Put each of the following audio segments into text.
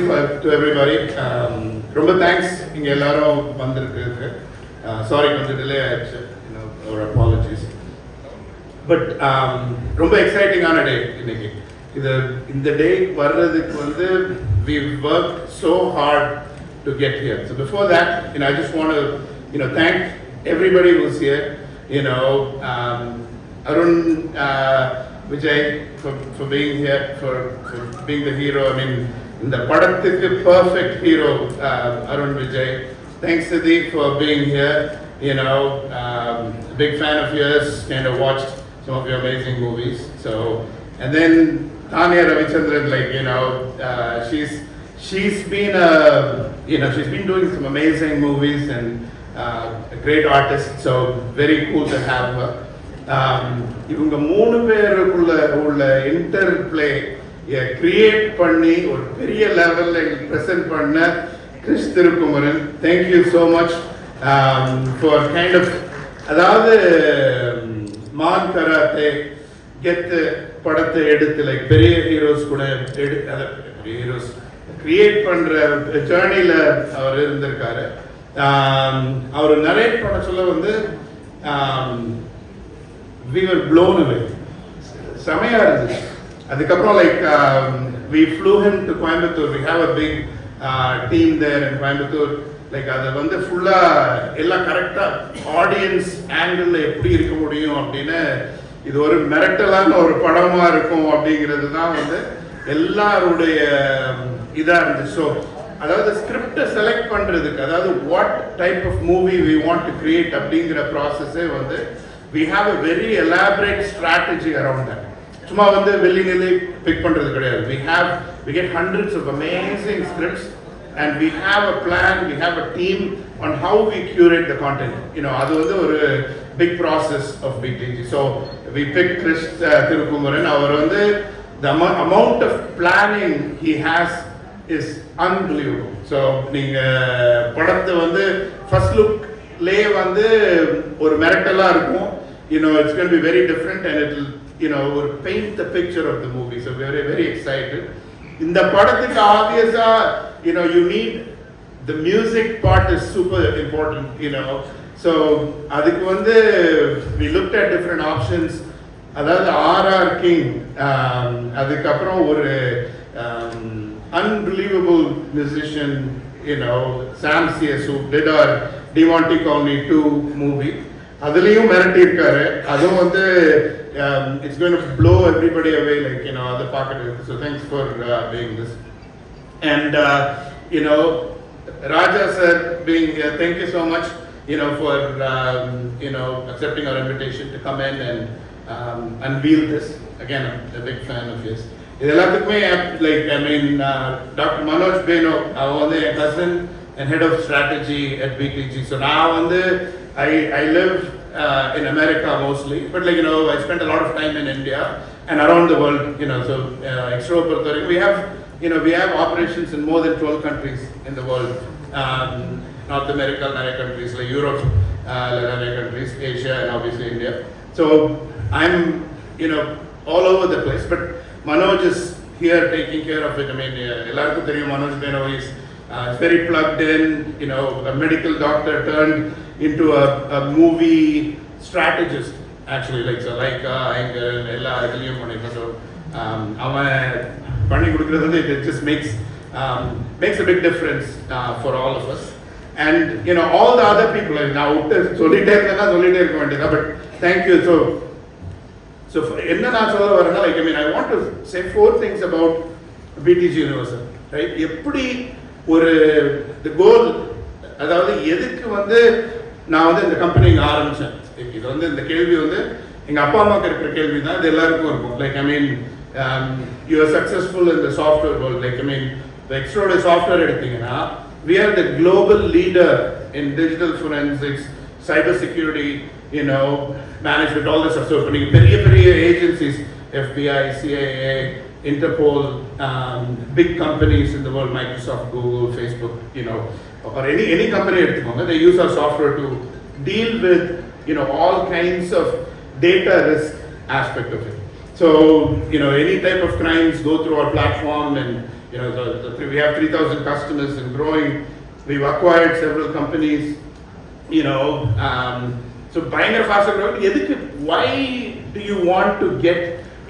To everybody, ரொம்ப thanks இங்க எல்லாரும் வந்திருக்கு. சாரி கொஞ்சம் டிலே ஆயிடுச்சு, ஒரு அப்பாலஜிஸ். பட் ரொம்ப எக்ஸைட்டிங்கான டே இன்னைக்கு. இந்த டே வர்றதுக்கு வந்து we worked so hard to get here. So before that, I just want to thank everybody who's here. Arun, Vijay for being here, for being the hero. I mean, இந்த படத்துக்கு perfect hero, Arun Vijay. Thanks Siddhi for being here. Big fan of yours, kind of watched some of your amazing movies. So, and then Tanya Ravichandran, she's been she's been doing some amazing movies and a great artist. So very cool to have her. இவங்க மூணு பேருக்குள்ள உள்ள interplay create பண்ணி ஒரு பெரிய லெவலில் present பண்ண Chris Thirukumaran, thank you so much for kind of, அதாவது மான் கராத்தே கெத்து படத்தை எடுத்து பெரிய ஹீரோஸ் கூட பெரிய ஹீரோஸ் கிரியேட் பண்ணுற ஜேர்னியில் அவர் இருந்திருக்காரு. அவர் நரேட் பண்ண சொல்ல வந்து we were blown away. செமையா இருந்துச்சு. அதுக்கப்புறம் we flew him to Coimbatore. We have a big team there in Coimbatore. அதை வந்து ஃபுல்லா எல்லாம் கரெக்டா ஆடியன்ஸ் ஆங்கிள் எப்படி இருக்க முடியும் அப்படின்னு, இது ஒரு மிரட்டலான ஒரு படமா இருக்கும் அப்படிங்கிறது தான் வந்து எல்லாருடைய இதா இருந்துச்சு. ஸோ அதாவது ஸ்கிரிப்டை செலக்ட் பண்றதுக்கு, அதாவது what type of movie we want to create அப்படிங்கிற ப்ராசஸே வந்து we have a very elaborate strategy around that. சும்மா வந்து வெளியிலே பிக் பண்றது கிடையாது. we get hundreds of amazing scripts and we have a plan, we have a team on how we curate the content. அது வந்து ஒரு big process of BTG. So we picked Chris Thirukumaran. அவர் வந்து the amount of planning he has is unbelievable. So நீங்க படத்தை வந்து first look லே வந்து ஒரு மிரட்டலா இருக்கும். It's going to be very different and it will paint the picture of the movie. So we are very excited. In the படத்துக்கு obviously you need the music part is super important. So அதுக்கு வந்து we looked at different options. அதாவது R.R. King, அதுக்கப்புறம் ஒரு unbelievable musician, Sam C.S. who did our Devonte County 2 movie. அதுலயும் மிரட்டி இருக்காரு. அதுவும் வந்து it's going to blow everybody away, அதை பார்க்கறதுக்கு. So thanks for doing this. And Raja sir being here, thank you so much for accepting our invitation to come in and unveil this. Again, I'm a big fan of yours. இது எல்லாத்துக்குமே Dr. Manoj Beno, அவர் வந்து என் cousin and head of strategy at BTG. So நான் வந்து I live in America mostly, but I spent a lot of time in India and around the world. So extrovert. We have operations in more than 12 countries in the world. North America, many countries like Europe, many countries, Asia, and obviously India. So I'm all over the place. But Manoj is here taking care of it. I mean, எல்லாருக்கும் தெரியும் Manoj Beno is very plugged in, a medical doctor turned into a movie strategist, actually, anger எல்லா இதுலயும் பண்ணிருக்கான். So அவன் பண்ணி கொடுக்கிறது வந்து it just makes a big difference for all of us. And all the other people, நான் சொல்லிட்டே இருக்க வேண்டியதா, but thank you. So என்ன நான் சொல்ல வரேன்னா, I want to say 4 things about BTG Universal, right? எப்படி ஒரு the goal, அதாவது எதுக்கு வந்து நான் வந்து இந்த கம்பெனி ஆரம்பிச்சேன். இது வந்து இந்த கேள்வி வந்து எங்க அப்பா அம்மாக்கு இருக்கிற கேள்வி தான், இது எல்லாருக்கும் இருக்கும். You are successful in the software world. The Extrovert software எடுத்தீங்கன்னா, we are the global leader in digital forensics, cyber security, management, all this stuff. So பெரிய agencies, FBI, CIA, Interpol, big companies in the world, Microsoft, Google, Facebook, or any company எடுத்துக்கோங்க, they use our software to deal with all kinds of data risk aspect of it. So any type of crimes go through our platform, and we have 3,000 customers and growing. We've acquired several companies, so பயங்கர faster growth. எதுக்கு, why do you want to get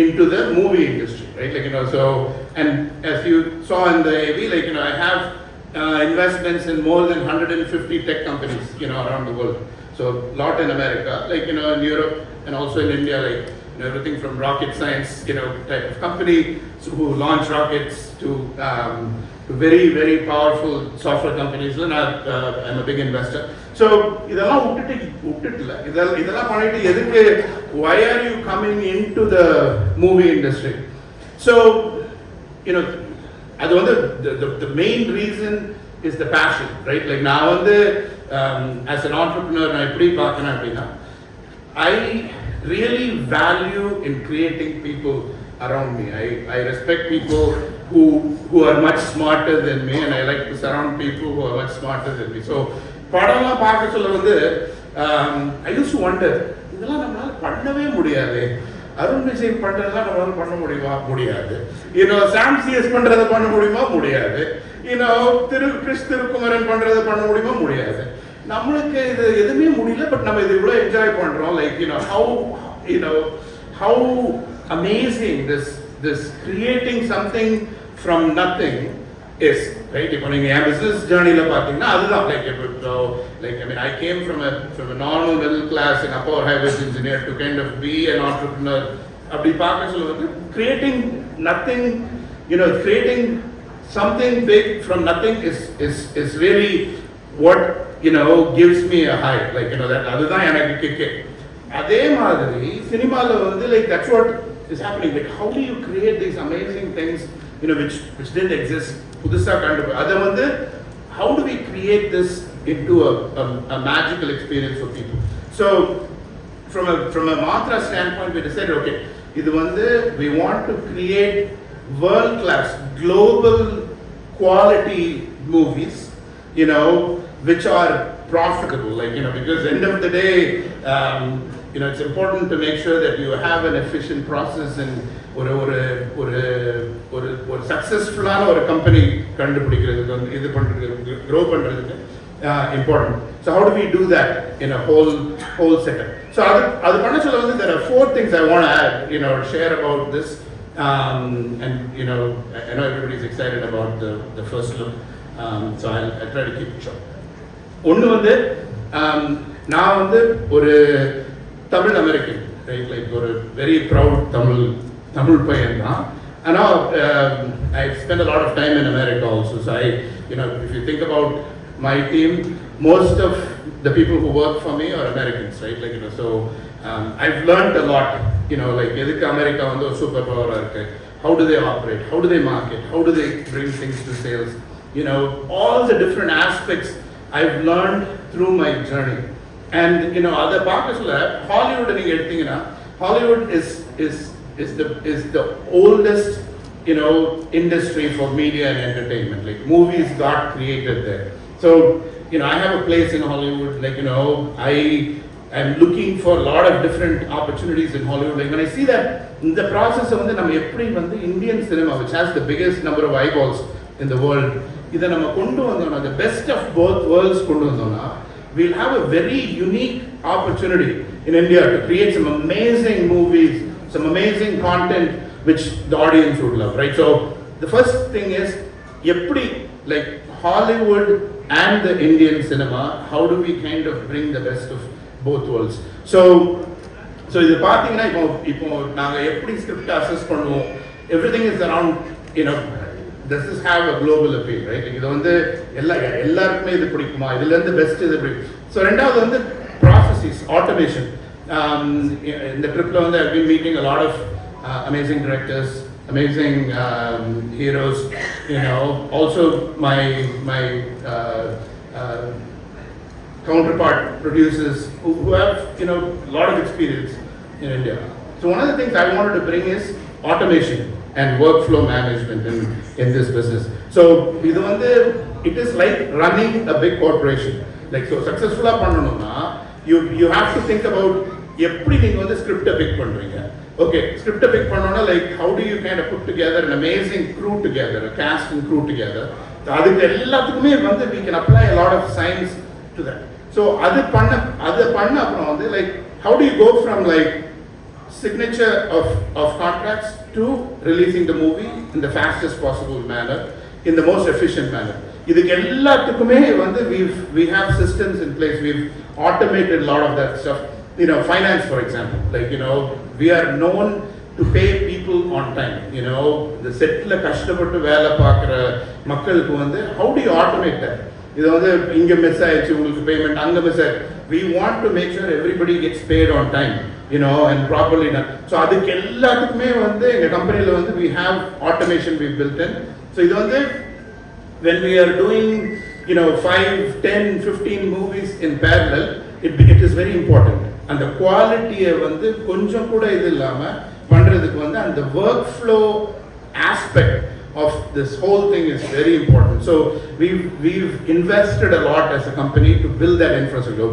into the movie industry, right? So, and as you saw in the AV, I have investments in more than 150 tech companies, around the world. So, lot in America, in Europe, and also in India, everything from rocket science, type of company who launch rockets to very, very powerful software companies. And I'm a big investor. So, why are you coming into the movie industry? So, the main reason is the passion, right? Now, as an entrepreneur, I really value in creating people around me. I respect people who are much smarter than me, and I like to surround people who are much smarter than me. So, படம்லாம் பார்க்க சொல்ல I used to wonder, இதெல்லாம் நம்மளால பண்ணவே முடியாது. அருண் விஜய் பண்றதெல்லாம் நம்மளால பண்ண முடியாது. சாம் சிஎஸ் பண்றதை பண்ண முடியுமா? முடியாது. கிறிஸ் திருக்குமரன் பண்றதை பண்ண முடியுமா? முடியாது. நம்மளுக்கு இது எதுவுமே முடியல, பட் நம்ம இது இவ்வளவு என்ஜாய் பண்றோம். how amazing this creating something from nothing is, right? இப்போ நீங்க என் business journey-ல பாத்தீங்கன்னா அதுதான். I came from a normal middle class and upper highways engineer to kind of be an entrepreneur. அப்படி பார்க்க சொல்லுவது creating nothing, creating something big from nothing is really what gives me a high. That அதுதான் எனக்கு கிக்கே. அதே மாதிரி சினிமால that's what is happening. How do you create these amazing things which didn't exist? புதுசா கண்டு how do we create this into a magical experience for people? So from a Matra standpoint, we decided, okay, we want to create world class global quality movies, which are profitable, because end of the day, it's important to make sure that you have an efficient process and ஒரு சக்சஸ்ஃபுல்லான ஒரு company கண்டுபிடிக்கிறதுக்கு இது பண்றதுக்கு grow பண்றதுக்கு important. So how do we do that in a whole setup? So அது பண்ண சொல்ல there are 4 things I want to add, share about this, and I know everybody is excited about the first look, so I'll try to keep it short. ஒன்று நான் ஒரு Tamil American, right? ஒரு very proud Tamil பையன் தான். ஆனால் I spent a lot of time in America also. So if you think about my team, most of the people who work for me are Americans, right? So I've learned a lot, எதுக்கு America ஒரு super பவராக இருக்கு, how do they operate, how do they market, how do they bring things to sales, all the different aspects I've learned through my journey. And other parts of Hollywood, நீங்க எடுத்தீங்கன்னா Hollywood is the oldest industry for media and entertainment. Movies got created there. So I have a place in Hollywood. I'm looking for a lot of different opportunities in Hollywood. When I see that in the process of நம்ம எப்படி Indian cinema, which has the biggest number of eyeballs in the world, இதை நம்ம கொண்டு வந்தோம்னா, the best of both worlds கொண்டு வந்தோம்னா, we'll have a very unique opportunity in India to create some amazing movies, some amazing content which the audience would love, right? So the first thing is, எப்படி Hollywood and the Indian cinema, how do we kind of bring the best of both worlds? So இது பார்த்தீங்கன்னா இப்போ நாங்க எப்படி script assess பண்ணுவோம், everything is around, does this have a global appeal, right? இது எல்லாருக்குமே இது பிடிக்குமா, இதுல இருந்து பெஸ்ட் இது பிடிக்கும். ஸோ ரெண்டாவது processes, automation. In the trip I've been meeting a lot of amazing directors, amazing heroes, also my counterpart producers who have a lot of experience in India. So one of the things I wanted to bring is automation and workflow management in this business. So it is like running a big corporation. So successful பண்ணனும்னா you have to think about எப்படி நீங்க script big பண்றீங்க, okay, script pick பண்ணோம்னா like how do you kind of put together an amazing crew together, a cast and crew together. அதுக்கு எல்லாத்துக்குமே வந்து we can apply a lot of science to that. So அது பண்ண அப்புறம் வந்து like how do you go from like signature of contracts to releasing the movie in the fastest possible manner, in the most efficient manner. இதுக்கு எல்லாத்துக்குமே வந்து we have systems in place, we've automated a lot of that stuff. You know, finance for example, like you know, we are known to pay people on time. You know, the setல கஷ்டப்பட்டு வேலை பார்க்குற மக்களுக்கு வந்து how do you automate that? இது வந்து இங்க miss ஆயிடுச்சு உங்களுக்கு பேமெண்ட் அங்க மிஸ் ஆயிடுச்சு, we want to make sure everybody gets paid on time, you know, and properly done. So அதுக்கு எல்லாத்துக்குமே வந்து எங்க கம்பெனில வந்து we have automation we built in. So இது வந்து when we are doing, you know, 5, 10, 15 movies in parallel, it is very important. And the quality வந்து கொஞ்சம் கூட இது இல்லாம பண்றதுக்கு வந்து and the workflow aspect of this whole thing is very important. So we've invested a lot as a company to build that infrastructure.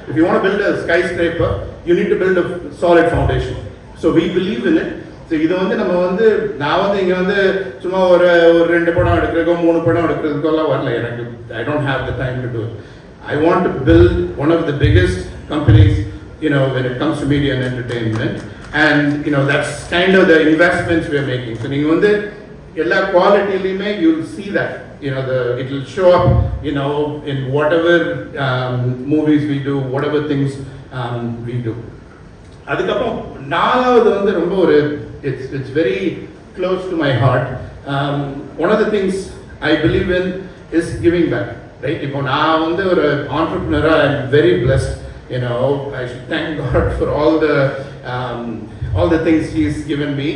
If you want to build a skyscraper, you need to build a solid foundation. So we believe in it. So இது வந்து நம்ம வந்து நான் வந்து இங்க வந்து சும்மா ஒரு 2 படம் எடுக்கிறதுக்கோ 3 படம் எடுக்கிறதுக்கோ எல்லாம் வரல. எனக்கு I don't have the time to do it. I want to build one of the biggest companies, you know, when it comes to media and entertainment, and you know that's kind of the investments we are making. So நீங்க வந்து எல்லா குவாலிட்டிலையுமே you'll see that, you know, it will show up, you know, in whatever movies we do, whatever things we do. அதுக்கப்புறம் நாலாவது வந்து ரொம்ப ஒரு it's very close to my heart. One of the things I believe in is giving back, right? இப்போ நான் வந்து ஒரு entrepreneur, I'm very blessed, you know, I should thank God for all the things He's given me.